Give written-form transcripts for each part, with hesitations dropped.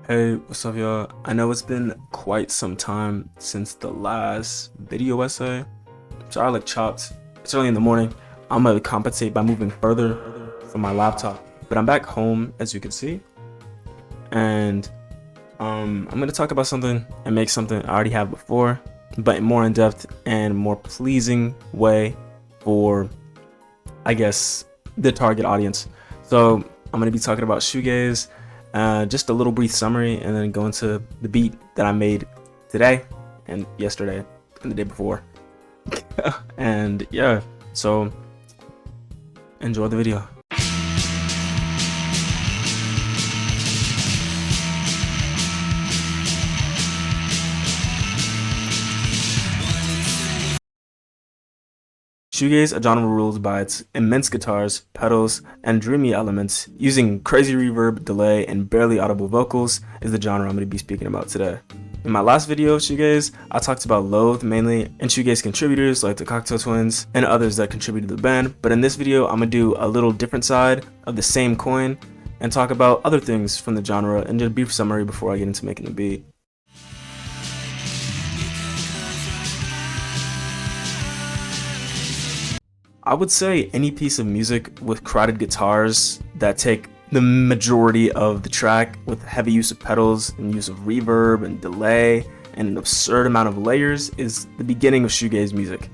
Hey, what's up, y'all? I know it's been quite some time since the last video essay. Sorry, I like chopped. It's early in the morning. I'm gonna compensate by moving further from my laptop. But I'm back home, as you can see, and I'm gonna talk about something and make something I already have before, but more in depth and more pleasing way for, I guess, the target audience. So I'm gonna be talking about shoegaze, just a little brief summary, and then go into the beat that I made today and yesterday and the day before. And yeah, so enjoy the video. Shoegaze, a genre ruled by its immense guitars, pedals, and dreamy elements, using crazy reverb, delay, and barely audible vocals, is the genre I'm going to be speaking about today. In my last video, Shoegaze, I talked about Loathe mainly, and Shoegaze contributors like the Cocktail Twins, and others that contributed to the band, but in this video, I'm going to do a little different side of the same coin, and talk about other things from the genre, and do a brief summary before I get into making the beat. I would say any piece of music with crowded guitars that take the majority of the track, with heavy use of pedals and use of reverb and delay and an absurd amount of layers, is the beginning of shoegaze music.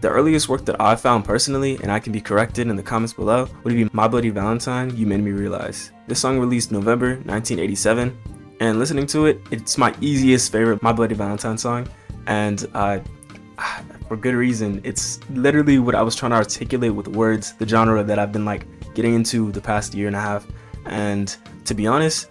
The earliest work that I found personally, and I can be corrected in the comments below, would be My Bloody Valentine, You Made Me Realize. This song released November 1987, and listening to it, it's my easiest favorite My Bloody Valentine song, and for good reason. It's literally what I was trying to articulate with words, the genre that I've been like getting into the past year and a half. And to be honest,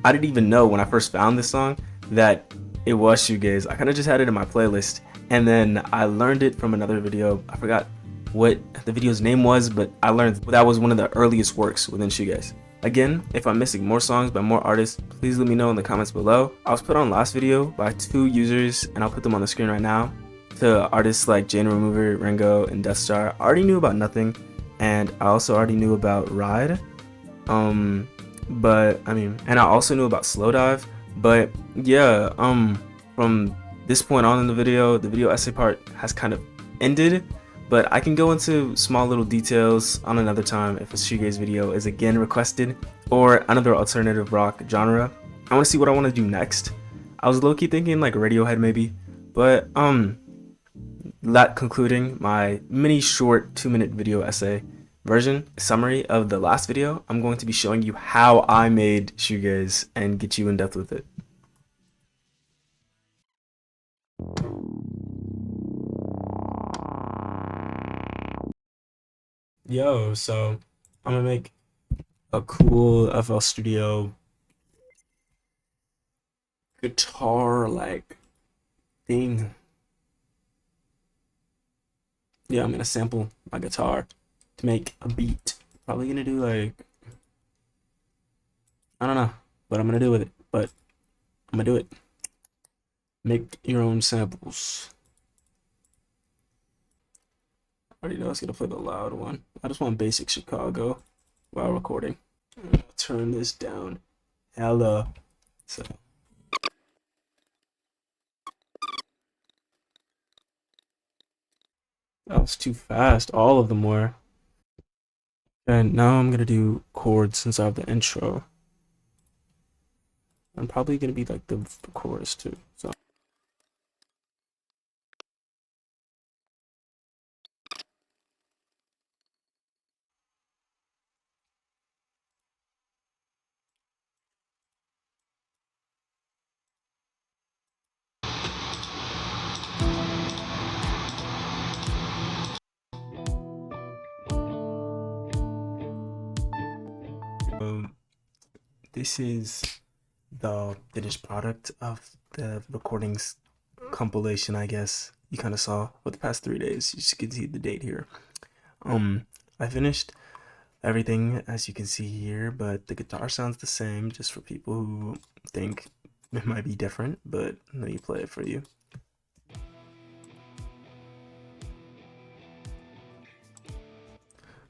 I didn't even know when I first found this song that it was shoegaze. I kind of just had it in my playlist, and then I learned it from another video. I forgot what the video's name was, but I learned that was one of the earliest works within shoegaze. Again, if I'm missing more songs by more artists, please let me know in the comments below. I was put on last video by 2 users, and I'll put them on the screen right now. To artists like Jane Remover, Ringo, and Death Star. I already knew about Nothing, and I also already knew about Ride. But I mean, and I also knew about Slow Dive. But yeah, from this point on in the video essay part has kind of ended. But I can go into small little details on another time if a shoegaze video is again requested, or another alternative rock genre. I want to see what I want to do next. I was low-key thinking like Radiohead maybe, but that concluding my mini short 2-minute video essay version summary of the last video, I'm going to be showing you how I made shoegaze and get you in depth with it. Yo, so I'm gonna make a cool flstudio guitar like thing. Yeah, I'm gonna sample my guitar to make a beat. Probably gonna do like, I don't know what I'm gonna do with it, but I'm gonna do it. Make your own samples. I already know I was gonna play the loud one. I just want basic Chicago while recording. I'll turn this down. Hello. So that was too fast. All of them were. And now I'm gonna do chords since I have the intro. I'm probably gonna be like the chorus too. So this is the finished product of the recordings compilation, I guess you kind of saw for the past 3 days. You just can see the date here. I finished everything as you can see here, but the guitar sounds the same, just for people who think it might be different, but let me play it for you.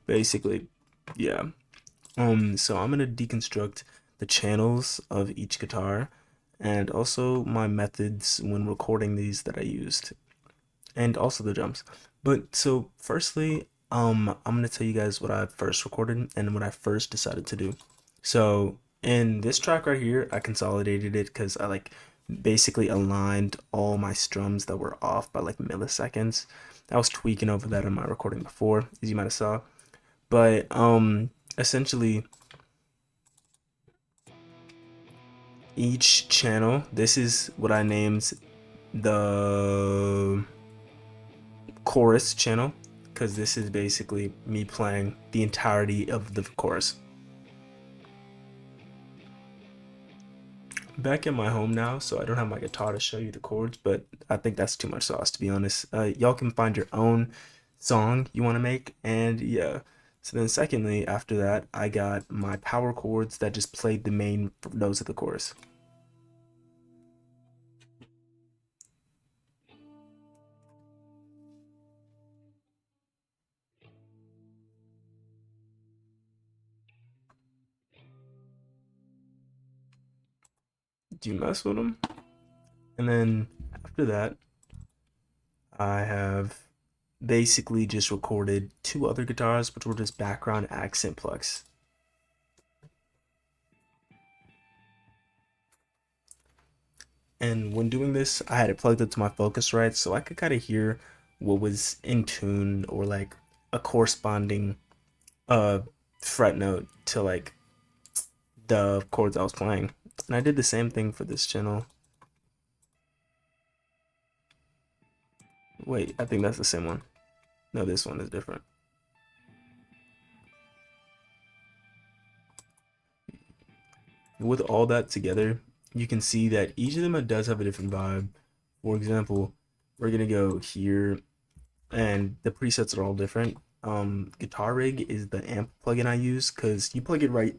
Basically, yeah. So I'm gonna deconstruct the channels of each guitar, and also my methods when recording these that I used, and also the drums. But so firstly, I'm gonna tell you guys what I first recorded and what I first decided to do. So in this track right here, I consolidated it because I like basically aligned all my strums that were off by like milliseconds. I was tweaking over that in my recording before, as you might have saw. But essentially each channel, this is what I named the chorus channel, because this is basically me playing the entirety of the chorus. Back in my home now, so I don't have my guitar to show you the chords, but I think that's too much sauce, to be honest. Y'all can find your own song you want to make, and yeah. So then secondly, after that, I got my power chords that just played the main notes of the chorus. Do you mess with them? And then after that, I have basically just recorded two other guitars, which were just background accent plucks. And when doing this, I had it plugged up to my Focusrite so I could kind of hear what was in tune or like a corresponding uh fret note to like the chords I was playing. And I did the same thing for this channel. Wait, I think that's the same one. No, this one is different. With all that together, you can see that each of them does have a different vibe. For example, we're gonna go here, and the presets are all different. Guitar Rig is the amp plugin I use because you plug it right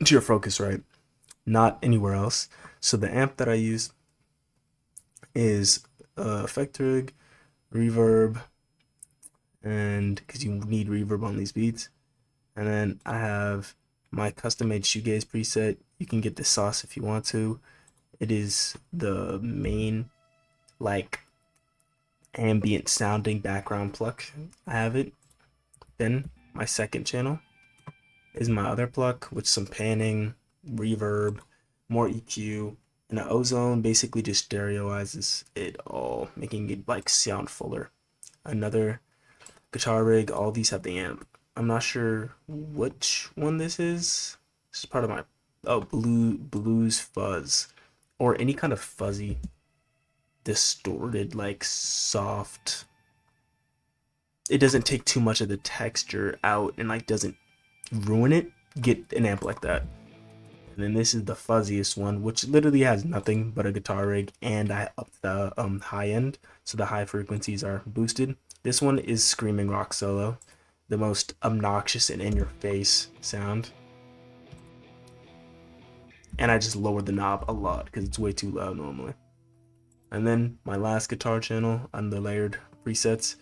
to your Focusrite, not anywhere else. So the amp that I use is Effect Rig, Reverb, and because you need reverb on these beats. And then I have my custom made shoegaze preset. You can get this sauce if you want to. It is the main like ambient sounding background pluck. I have it. Then my second channel is my other pluck with some panning, reverb, more EQ, and the ozone basically just stereoizes it all, making it like sound fuller. Another Guitar Rig, all these have the amp. I'm not sure which one this is. This is part of my blues fuzz, or any kind of fuzzy, distorted, like soft. It doesn't take too much of the texture out and like doesn't ruin it. Get an amp like that. And then this is the fuzziest one, which literally has nothing but a guitar rig, and I upped the high end, so the high frequencies are boosted. This one is screaming rock solo, the most obnoxious and in your face sound. And I just lowered the knob a lot because it's way too loud normally. And then my last guitar channel on the layered presets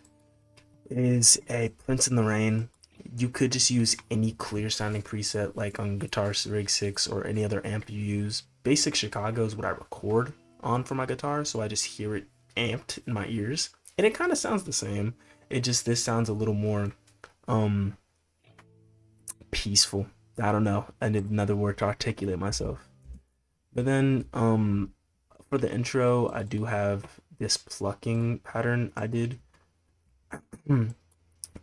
is a Prince in the Rain. You could just use any clear sounding preset like on Guitar Rig 6 or any other amp you use. Basic Chicago is what I record on for my guitar, so I just hear it amped in my ears. And it kind of sounds the same. It just, this sounds a little more peaceful. I don't know. I need another word to articulate myself. But then for the intro, I do have this plucking pattern I did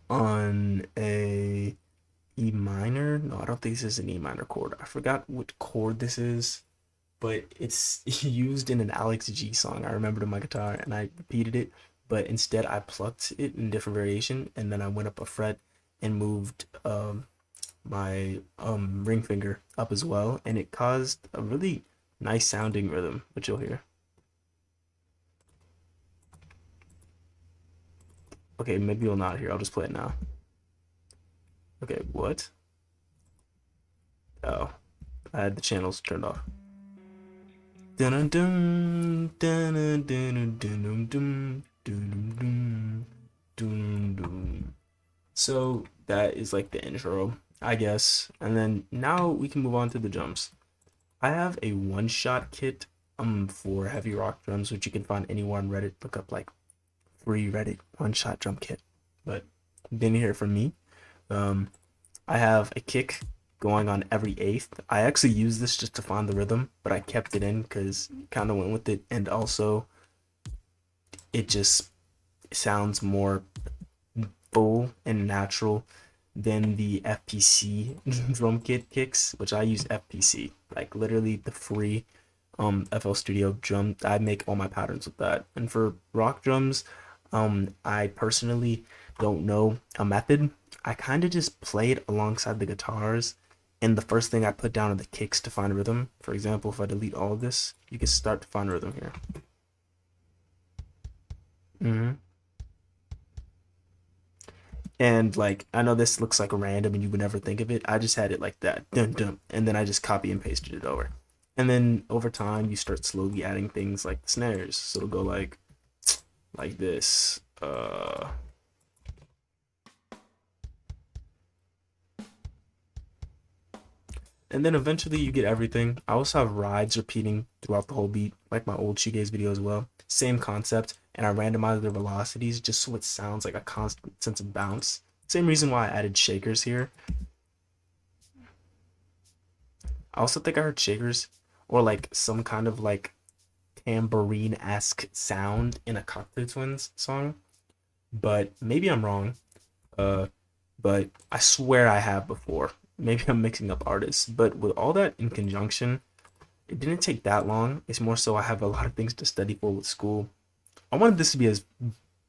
on a E minor. No, I don't think this is an E minor chord. I forgot what chord this is, but it's used in an Alex G song. I remembered on my guitar and I repeated it, but instead I plucked it in different variation, and then I went up a fret and moved my ring finger up as well, and it caused a really nice sounding rhythm, which you'll hear. Okay, maybe you'll not hear. I'll just play it now. Okay, what? Oh, I had the channels turned off. Dun dun dun dun dun dun dun dun dun dun. So that is like the intro, I guess. And then now we can move on to the jumps. I have a one-shot kit for heavy rock drums, which you can find anywhere on Reddit. Look up like free Reddit one-shot drum kit. But didn't hear it from me. Um, I have a kick going on every eighth. I actually used this just to find the rhythm, but I kept it in because kind of went with it, and also it just sounds more full and natural than the FPC drum kit kicks, which I use FPC, like literally the free FL Studio drum. I make all my patterns with that. And for rock drums, I personally don't know a method. I kind of just play it alongside the guitars, and the first thing I put down are the kicks to find rhythm. For example, if I delete all of this, you can start to find rhythm here. hmm And like, I know this looks like random and you would never think of it. I just had it like that, dun dun, and then I just copy and pasted it over. And then over time, you start slowly adding things like the snares. So it'll go like this. And then eventually you get everything. I also have rides repeating throughout the whole beat, like my old shoegaze video as well. Same concept, and I randomize the velocities just so it sounds like a constant sense of bounce. Same reason why I added shakers here. I also think I heard shakers or like some kind of like tambourine-esque sound in a Cocktail Twins song, but maybe I'm wrong. Uh, but I swear I have before. Maybe I'm mixing up artists, but with all that in conjunction, it didn't take that long. It's more so I have a lot of things to study for with school. I wanted this to be as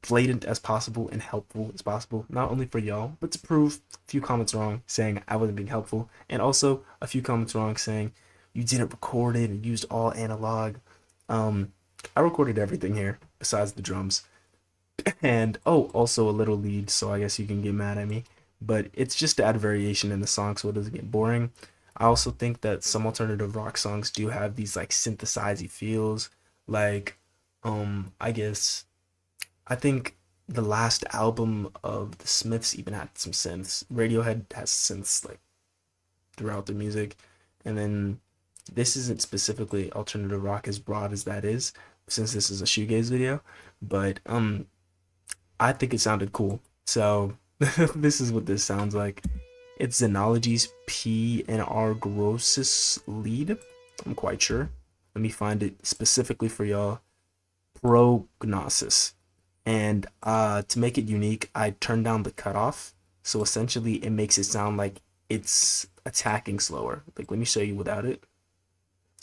blatant as possible and helpful as possible, not only for y'all, but to prove a few comments wrong saying I wasn't being helpful, and also a few comments wrong saying you didn't record it and used all analog. Um, I recorded everything here besides the drums. And oh, also a little lead, so I guess you can get mad at me. But it's just to add variation in the song so it doesn't get boring. I also think that some alternative rock songs do have these like synthesizy feels. Like, I guess I think the last album of the Smiths even had some synths. Radiohead has synths like throughout the music. And then this isn't specifically alternative rock as broad as that is, since this is a shoegaze video. But I think it sounded cool. So this is what this sounds like. It's Xenology's P and R Grossus lead. I'm quite sure. Let me find it specifically for y'all. Prognosis. And to make it unique, I turned down the cutoff. So essentially, it makes it sound like it's attacking slower. Like, let me show you without it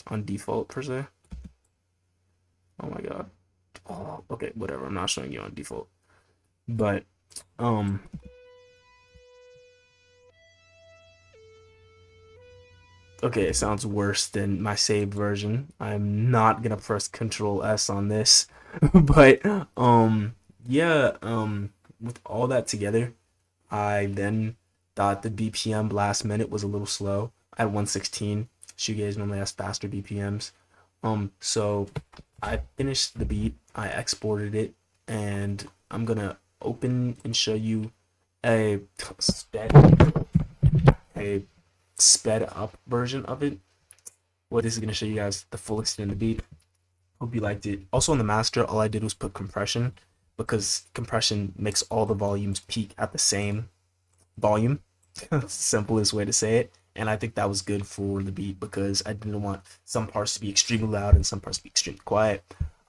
on default, per se. Oh my god. Oh, okay, whatever. I'm not showing you on default. But, um, okay, it sounds worse than my saved version. I'm not gonna press Control S on this, but yeah, with all that together, I then thought the BPM last minute was a little slow at 116. Shoegaze normally has faster BPMs. So I finished the beat, I exported it, and I'm gonna open and show you a a sped up version of it. What this is gonna show you guys the full extent of the beat. Hope you liked it. Also on the master, all I did was put compression because compression makes all the volumes peak at the same volume. Simplest way to say it. And I think that was good for the beat because I didn't want some parts to be extremely loud and some parts to be extremely quiet.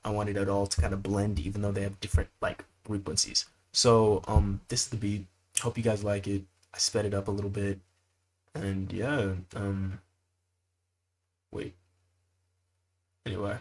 I wanted it all to kind of blend even though they have different like frequencies. So this is the beat. Hope you guys like it. I sped it up a little bit. And yeah, wait. Anyway,